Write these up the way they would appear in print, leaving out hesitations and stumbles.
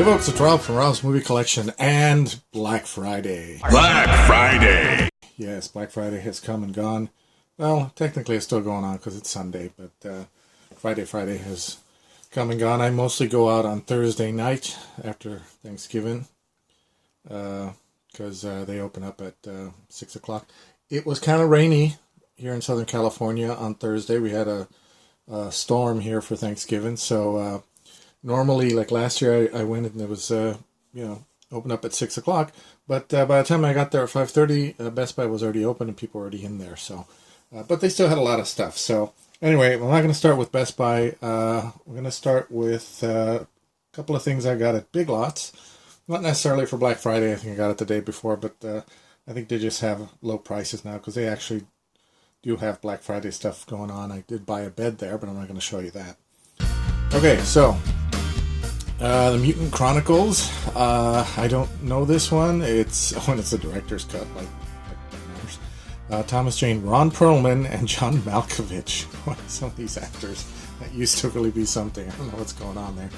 folks, it's Rob from Rob's Movie Collection and Black Friday. Black Friday! Yes, Black Friday has come and gone. Well, technically it's still going on because it's Sunday, but Friday has come and gone. I mostly go out on Thursday night after Thanksgiving because they open up at 6 o'clock. It was kind of rainy here in Southern California on Thursday. We had a storm here for Thanksgiving, so normally, like last year, I went and it was, open up at 6 o'clock. But by the time I got there at 5:30, Best Buy was already open and people were already in there. So, but they still had a lot of stuff. So anyway, we're not going to start with Best Buy. We're going to start with a couple of things I got at Big Lots. Not necessarily for Black Friday. I think I got it the day before, but I think they just have low prices now because they actually do have Black Friday stuff going on. I did buy a bed there, but I'm not going to show you that. Okay, so the Mutant Chronicles. I don't know this one. It's a director's cut, like Thomas Jane, Ron Perlman, and John Malkovich. Some of these actors that used to really be something. I don't know what's going on there.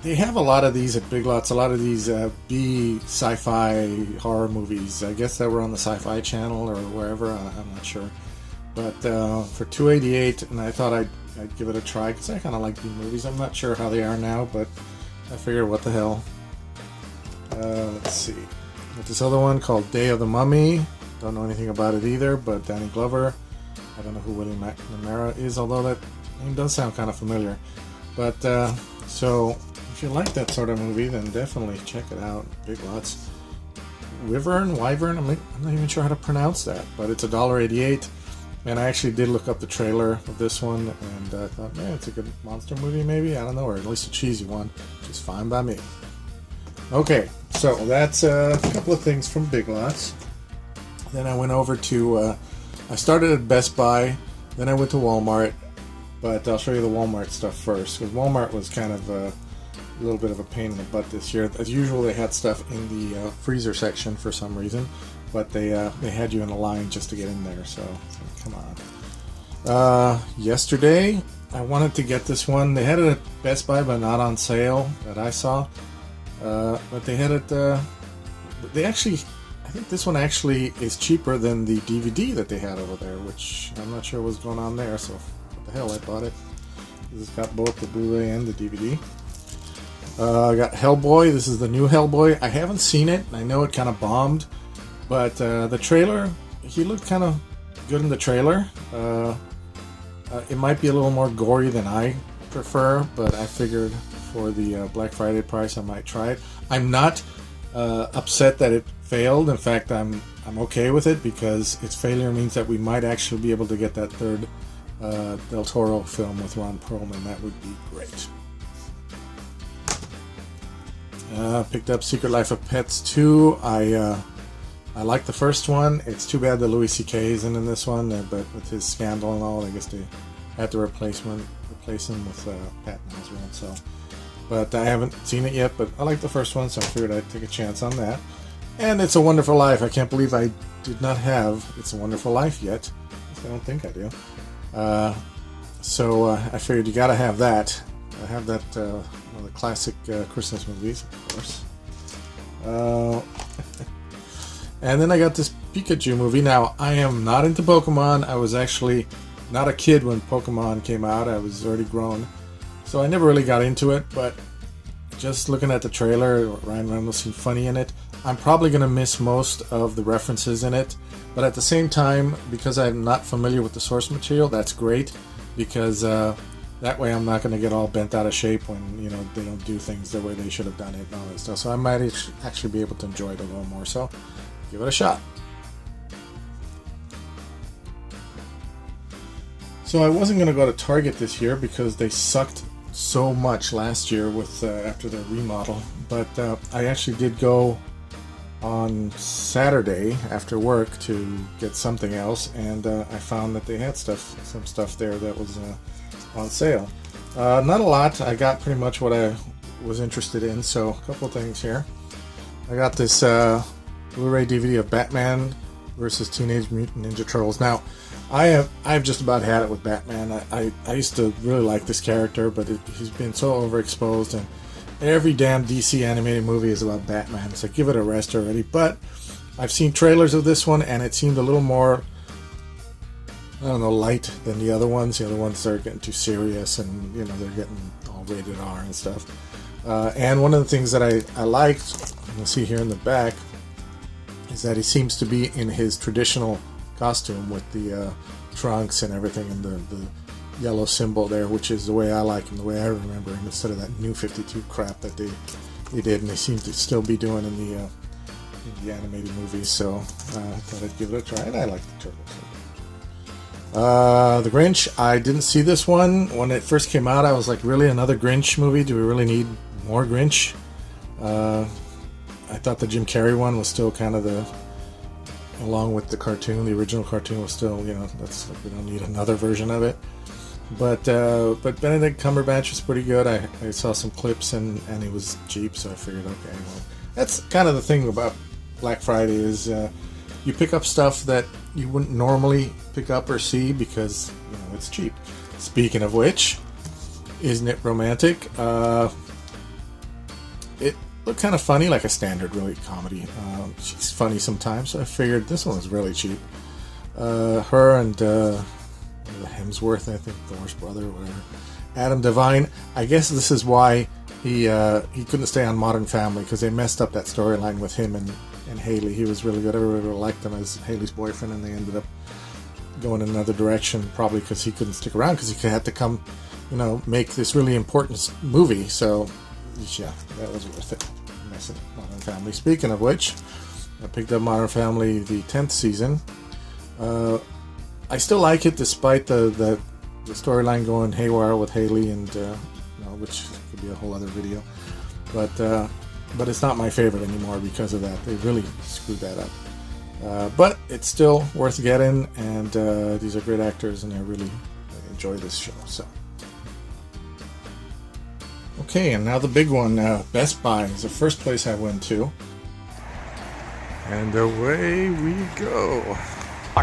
They have a lot of these at Big Lots. A lot of these B sci-fi horror movies. I guess that were on the Sci-Fi Channel or wherever. I'm not sure. But for $2.88, and I thought I'd give it a try because I kind of like B movies. I'm not sure how they are now, but I figured, what the hell. Let's see. Got this other one called Day of the Mummy. Don't know anything about it either, but Danny Glover. I don't know who William McNamara is, although that name does sound kind of familiar. But so if you like that sort of movie, then definitely check it out. Big Lots. Wyvern? I'm not even sure how to pronounce that, but it's $1.88. And I actually did look up the trailer of this one, and I thought, man, it's a good monster movie, maybe? I don't know, or at least a cheesy one, which is fine by me. Okay, so that's a couple of things from Big Lots. Then I went over to, I started at Best Buy, then I went to Walmart, but I'll show you the Walmart stuff first, because Walmart was kind of a little bit of a pain in the butt this year. As usual, they had stuff in the freezer section for some reason, but they had you in a line just to get in there, so come on. Yesterday, I wanted to get this one. They had it at Best Buy, but not on sale that I saw. But they had it, I think this one actually is cheaper than the DVD that they had over there, which I'm not sure what's going on there, so what the hell, I bought it. It's got both the Blu-ray and the DVD. I got Hellboy. This is the new Hellboy. I haven't seen it. I know it kind of bombed, but the trailer, he looked kind of good in the trailer. It might be a little more gory than I prefer, but I figured for the Black Friday price I might try it. I'm not upset that it failed. In fact, I'm okay with it because its failure means that we might actually be able to get that third Del Toro film with Ron Perlman. That would be great. Picked up Secret Life of Pets 2. I like the first one. It's too bad that Louis C.K. isn't in this one, but with his scandal and all, I guess they had to replace him with Patton Oswalt. So, but I haven't seen it yet. But I like the first one, so I figured I'd take a chance on that. And It's a Wonderful Life. I can't believe I did not have It's a Wonderful Life yet. I don't think I do. So I figured you gotta have that. I have that one of the classic Christmas movies, of course. And then I got this Pikachu movie. Now, I am not into Pokemon. I was actually not a kid when Pokemon came out. I was already grown. So I never really got into it, but just looking at the trailer, Ryan Reynolds seemed funny in it. I'm probably going to miss most of the references in it, but at the same time, because I'm not familiar with the source material, that's great, because that way I'm not going to get all bent out of shape when, they don't do things the way they should have done it and all that stuff. So I might actually be able to enjoy it a little more. So give it a shot. So I wasn't going to go to Target this year because they sucked so much last year with after their remodel. But I actually did go on Saturday after work to get something else, and I found that they had some stuff there that was on sale. Not a lot. I got pretty much what I was interested in. So a couple of things here. I got this Blu-ray DVD of Batman versus Teenage Mutant Ninja Turtles. Now, I've just about had it with Batman. I used to really like this character, but he's been so overexposed, and every damn DC animated movie is about Batman. So give it a rest already. But I've seen trailers of this one, and it seemed a little more, I don't know, light than the other ones. The other ones are getting too serious, and they're getting all rated R and stuff. And one of the things that I liked, you'll see here in the back, is that he seems to be in his traditional costume with the trunks and everything, and the yellow symbol there, which is the way I like him, the way I remember him, instead of that New 52 crap that they did, and they seem to still be doing in the animated movies. So I thought I'd give it a try, and I like the Turtles. The Grinch, I didn't see this one when it first came out. I was like, really, another Grinch movie? Do we really need more Grinch? I thought the Jim Carrey one was still kind of along with the cartoon, the original cartoon was still, that's like, we don't need another version of it. But Benedict Cumberbatch was pretty good. I saw some clips, and he was cheap, so I figured, okay, well, that's kind of the thing about Black Friday is you pick up stuff that you wouldn't normally pick up or see because it's cheap. Speaking of which, isn't it romantic? It looked kind of funny, like a standard really comedy. She's funny sometimes, so I figured this one was really cheap. Her and Hemsworth, I think, Thor's brother or whatever, Adam Devine. I guess this is why he couldn't stay on Modern Family, because they messed up that storyline with him and Haley. He was really good. Everybody really liked him as Haley's boyfriend, and they ended up going in another direction, probably because he couldn't stick around because he had to come, make this really important movie. So, yeah, that was worth it. Mess it, Modern Family. Speaking of which, I picked up Modern Family, the 10th season. I still like it despite the storyline going haywire with Haley, and which could be a whole other video. But it's not my favorite anymore because of that. They really screwed that up. But it's still worth getting, and these are great actors, and I really enjoy this show. So, okay, and now the big one. Best Buy is the first place I went to, and away we go.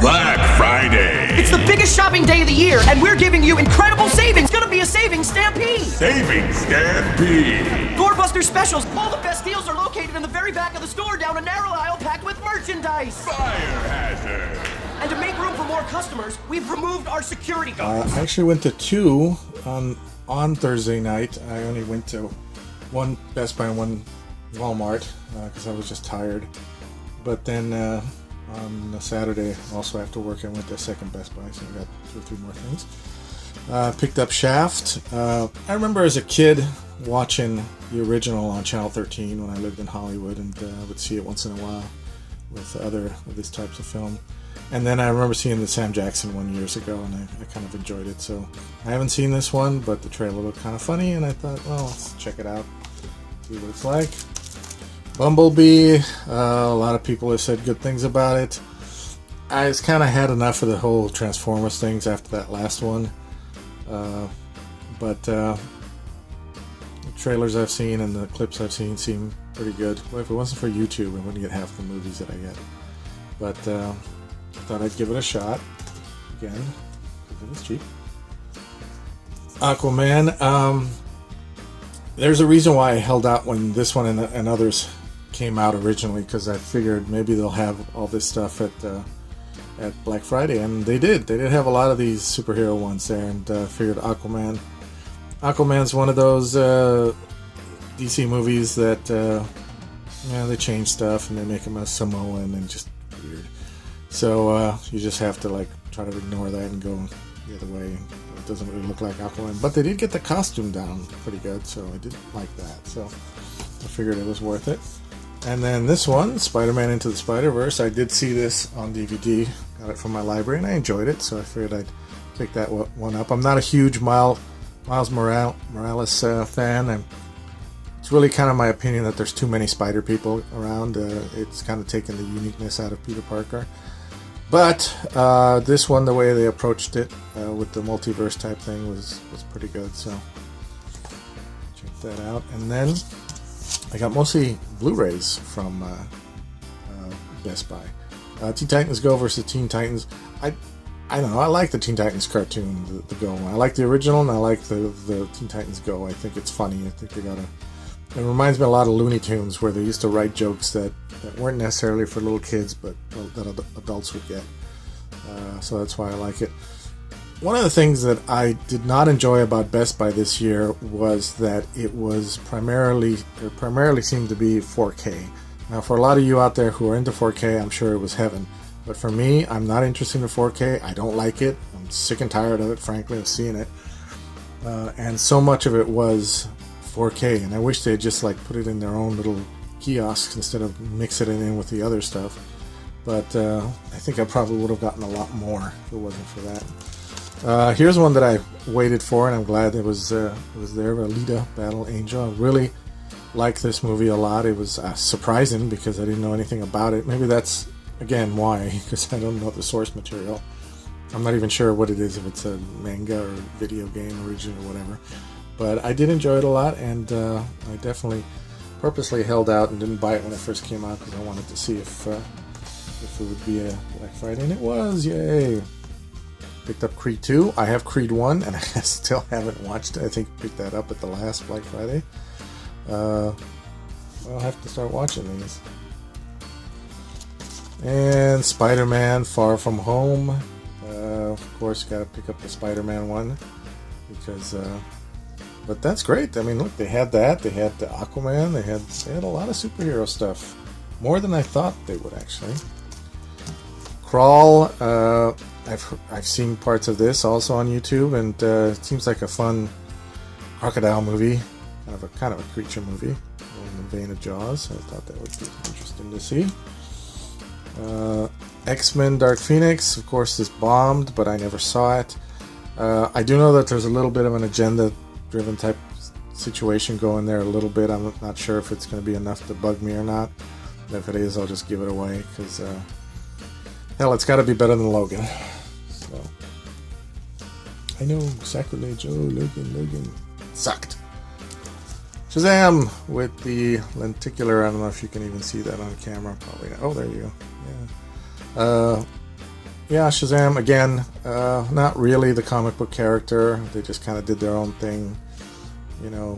Black Friday. It's the biggest shopping day of the year, and we're giving you incredible savings. It's gonna be a savings stampede. Savings Stampede. Doorbuster specials. All the best deals are located in the very back of the store, down a narrow aisle packed with merchandise. Fire hazard. And to make room for more customers, we've removed our security guards. I actually went to two on Thursday night. I only went to one Best Buy and one Walmart because I was just tired. But then on a Saturday, also after work, I went to a second Best Buy, so I got 2 or 3 more things. Picked up Shaft. I remember as a kid watching the original on Channel 13 when I lived in Hollywood, and I would see it once in a while with these types of film. And then I remember seeing the Sam Jackson one years ago, and I kind of enjoyed it. So I haven't seen this one, but the trailer looked kind of funny, and I thought, well, let's check it out, see what it's like. Bumblebee, a lot of people have said good things about it. I just kind of had enough of the whole Transformers things after that last one. But the trailers I've seen and the clips I've seen seem pretty good. Well, if it wasn't for YouTube, I wouldn't get half the movies that I get. But I thought I'd give it a shot again, because it was cheap. Aquaman, there's a reason why I held out when this one and others came out originally, because I figured maybe they'll have all this stuff at Black Friday, and they did. They did have a lot of these superhero ones there, and figured Aquaman's one of those DC movies that they change stuff and they make him a Samoan and just weird. So you just have to try to ignore that and go the other way. It doesn't really look like Aquaman, but they did get the costume down pretty good, so I did like that. So I figured it was worth it. And then this one, Spider-Man Into the Spider-Verse, I did see this on DVD. Got it from my library, and I enjoyed it, so I figured I'd pick that one up. I'm not a huge Miles Morales fan. It's really kind of my opinion that there's too many Spider people around. It's kind of taken the uniqueness out of Peter Parker. But this one, the way they approached it with the multiverse type thing was pretty good, so check that out. And then I got mostly Blu-rays from Best Buy. Teen Titans Go versus Teen Titans. I don't know. I like the Teen Titans cartoon, the Go. I like the original, and I like the Teen Titans Go. I think it's funny. I think they got a. It reminds me a lot of Looney Tunes, where they used to write jokes that weren't necessarily for little kids, but that adults would get. So that's why I like it. One of the things that I did not enjoy about Best Buy this year was that it was primarily seemed to be 4K. Now, for a lot of you out there who are into 4K, I'm sure it was heaven. But for me, I'm not interested in 4K. I don't like it. I'm sick and tired of it, frankly, of seeing it. And so much of it was 4K, and I wish they'd just like put it in their own little kiosks instead of mixing it in with the other stuff. But I think I probably would have gotten a lot more if it wasn't for that. Here's one that I waited for, and I'm glad it was there. Alita: Battle Angel. I really like this movie a lot. It was surprising because I didn't know anything about it. Maybe that's again why, because I don't know the source material. I'm not even sure what it is, if it's a manga or video game original or whatever. But I did enjoy it a lot, and I definitely purposely held out and didn't buy it when it first came out because I wanted to see if it would be a Black Friday, and it was. Yay! Picked up Creed 2. I have Creed 1, and I still haven't watched it. I think picked that up at the last Black Friday. I'll have to start watching these. And Spider-Man: Far From Home. Of course, got to pick up the Spider-Man one because. But that's great. I mean, look, they had that. They had the Aquaman. They had a lot of superhero stuff, more than I thought they would actually. Crawl. I've seen parts of this also on YouTube, and it seems like a fun crocodile movie, kind of a creature movie in the vein of Jaws. I thought that would be interesting to see. X-Men: Dark Phoenix. Of course, this bombed, but I never saw it. I do know that there's a little bit of an agenda-driven type situation going there a little bit. I'm not sure if it's going to be enough to bug me or not. If it is, I'll just give it away because hell, it's got to be better than Logan. So I know, sacrilege. Oh, Logan sucked. Shazam with the lenticular. I don't know if you can even see that on camera. Probably not. Oh, there you go. Yeah, Shazam again. Not really the comic book character. They just kind of did their own thing. You know,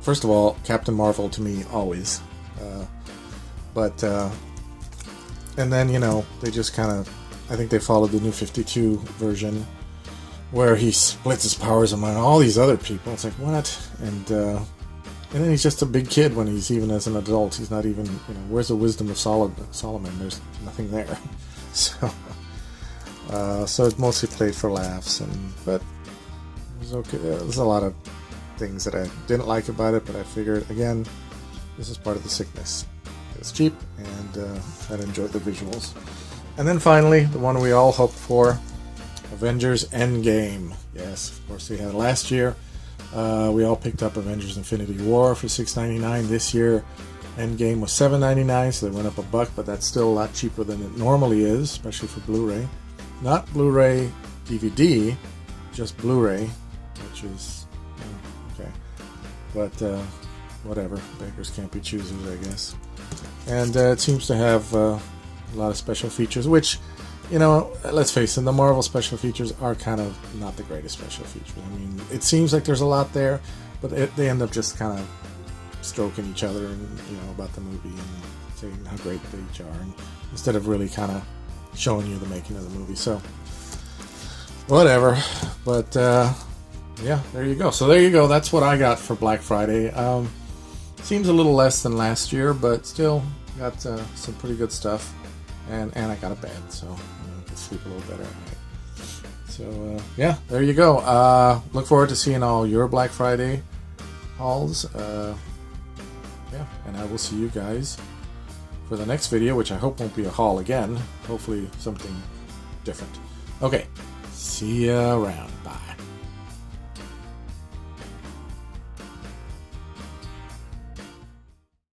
first of all, Captain Marvel to me always. And then, you know, they just kind of, I think they followed the New 52 version where he splits his powers among all these other people. It's like, what? And then he's just a big kid when he's even as an adult. He's not even, you know, where's the wisdom of Solomon? There's nothing there. So it mostly played for laughs, but it was okay. There's a lot of things that I didn't like about it, but I figured, again, this is part of the sickness. It's cheap, and I enjoyed the visuals. And then finally, the one we all hoped for, Avengers Endgame. Yes, of course, they had it last year. We all picked up Avengers Infinity War for $6.99. This year, Endgame was $7.99, so they went up $1, but that's still a lot cheaper than it normally is, especially for Blu-ray. Not Blu-ray DVD, just Blu-ray, which is okay. But whatever, beggars can't be choosers, I guess. And it seems to have a lot of special features, which, you know, let's face it, the Marvel special features are kind of not the greatest special features. I mean, it seems like there's a lot there, but they end up just kind of stroking each other and, you know, about the movie and saying how great they each are, and instead of really kind of showing you the making of the movie. So whatever, but yeah, there you go. So there you go. That's what I got for Black Friday. Seems a little less than last year, but still got some pretty good stuff, and I got a bed, so I can sleep a little better at night. So yeah, there you go. Look forward to seeing all your Black Friday hauls. Yeah, and I will see you guys for the next video, which I hope won't be a haul again. Hopefully something different. Okay, see ya around. Bye.